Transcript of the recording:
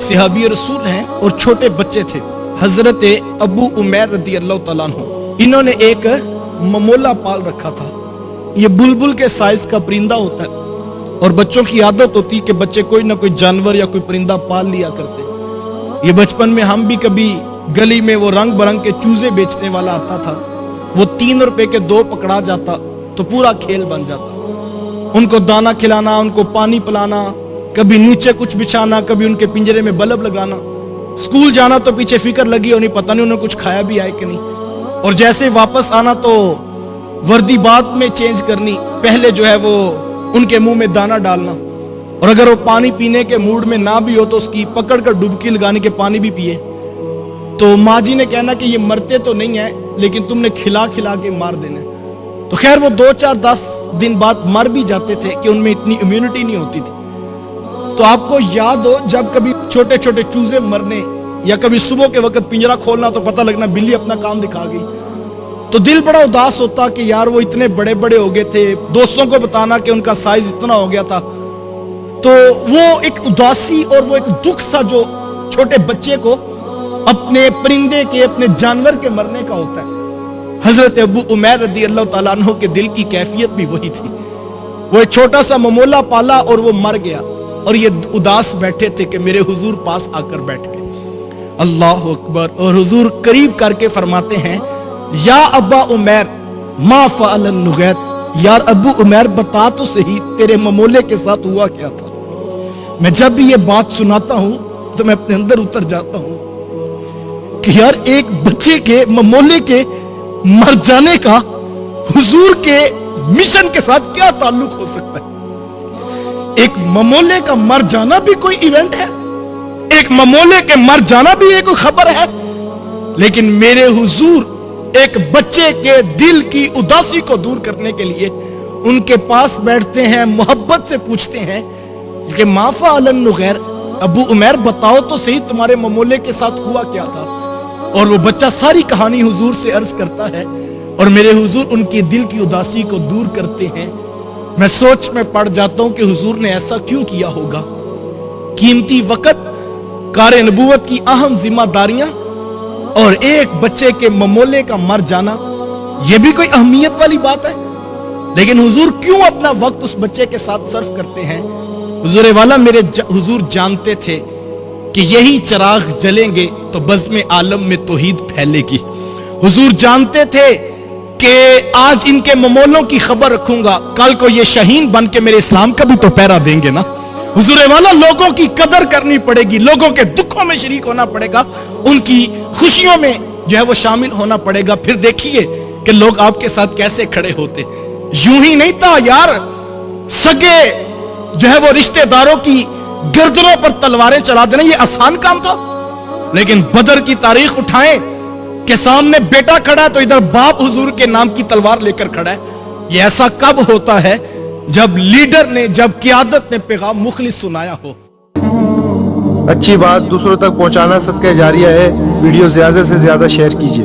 सहाबी रसूल हैं और छोटे बच्चे थे, हजरत अबू उमैर रदी अल्लाह तआला अन्हु। इन्होंने एक ममोला पाल रखा था। ये बुलबुल के साइज का परिंदा होता है और बच्चों की आदत होती कि बच्चे कोई ना कोई जानवर या कोई परिंदा पाल लिया करते। ये बचपन में हम भी कभी गली में वो रंग बरंग के चूजे बेचने वाला आता था, वो 3 रुपए के 2 पकड़ा जाता तो पूरा खेल बन जाता। उनको दाना खिलाना, उनको पानी पिलाना, कभी नीचे कुछ बिछाना, कभी उनके पिंजरे में बल्ब लगाना। स्कूल जाना तो पीछे फिक्र लगी होनी, पता नहीं उन्होंने कुछ खाया भी आए कि नहीं। और जैसे वापस आना तो वर्दी बाद में चेंज करनी, पहले जो है वो उनके मुंह में दाना डालना। और अगर वो पानी पीने के मूड में ना भी हो तो उसकी पकड़ कर डुबकी लगाने के पानी भी पिए। तो माँ जी ने कहना कि ये मरते तो नहीं है, लेकिन तुमने खिला खिला के मार देना। तो खैर वो 2, 4, 10 दिन बाद मर भी जाते थे कि उनमें इतनी इम्यूनिटी नहीं होती थी। तो आपको याद हो जब कभी छोटे छोटे चूजे मरने या कभी सुबह के वक्त पिंजरा खोलना तो पता लगना बिल्ली अपना काम दिखा गई, तो दिल बड़ा उदास होता कि यार वो इतने बड़े बड़े हो गए थे। दोस्तों को बताना कि उनका साइज इतना हो गया था, तो वो एक उदासी और वो एक दुख सा जो छोटे बच्चे को अपने परिंदे के, अपने जानवर के मरने का होता है। हजरत अबू उमैर रदी अल्लाह तआला अन्हु के दिल की कैफियत भी वही थी। वो एक छोटा सा ममोला पाला और वो मर गया और ये उदास बैठे थे कि मेरे हुजूर पास आकर बैठ गए। अल्लाह अकबर। और हुजूर करीब करके फरमाते हैं, या अब्बा उमैर मा फ़अलन नुगैत, यार अबू उमैर बता तो सही तेरे ममोले के साथ हुआ क्या था। मैं जब भी ये बात सुनाता हूं तो मैं अपने अंदर उतर जाता हूं कि यार एक बच्चे के ममोले के मर जाने का हुजूर के मिशन के साथ क्या ताल्लुक हो सकता है। एक ममोले का मर जाना भी कोई इवेंट है, एक ममोले के मर जाना भी एक खबर है। लेकिन मेरे हुजूर एक बच्चे के दिल की उदासी को दूर करने के लिए उनके पास बैठते हैं, मोहब्बत से पूछते हैं कि मा फ़अलन नुगैर, अबू उमैर बताओ तो सही तुम्हारे ममोले के साथ हुआ क्या था। और वो बच्चा सारी कहानी हुजूर से अर्ज करता है और मेरे हुजूर उनकी दिल की उदासी को दूर करते हैं। मैं सोच में पड़ जाता हूं कि हुजूर ने ऐसा क्यों किया होगा। कीमती वक्त, कार नबूवत की अहम जिम्मेदारियां और एक बच्चे के ममोले का मर जाना, यह भी कोई अहमियत वाली बात है। लेकिन हुजूर क्यों अपना वक्त उस बच्चे के साथ सर्व करते हैं। हुजूर वाला मेरे हुजूर जानते थे कि यही चिराग जलेंगे तो बज़्म आलम में तौहीद फैलेगी। हुजूर जानते थे कि आज इनके ममोलों की खबर रखूंगा, कल को ये शहीन बन के मेरे इस्लाम का भी तो पहरा देंगे ना। हुजूर वाला लोगों की कदर करनी पड़ेगी, लोगों के दुखों में शरीक होना पड़ेगा, उनकी खुशियों में जो है वो शामिल होना पड़ेगा। फिर देखिए कि लोग आपके साथ कैसे खड़े होते। यूं ही नहीं था यार, सगे जो है वो रिश्तेदारों की गर्दनों पर तलवारें चला देना ये आसान काम था। लेकिन बदर की तारीख उठाएं कि सामने बेटा खड़ा है तो इधर बाप हुजूर के नाम की तलवार लेकर खड़ा है। ये ऐसा कब होता है जब लीडर ने, जब क़यादत ने पैगाम मुखलिस सुनाया हो। अच्छी बात दूसरों तक पहुंचाना सदका जारिया है। वीडियो ज्यादा से ज्यादा शेयर कीजिए।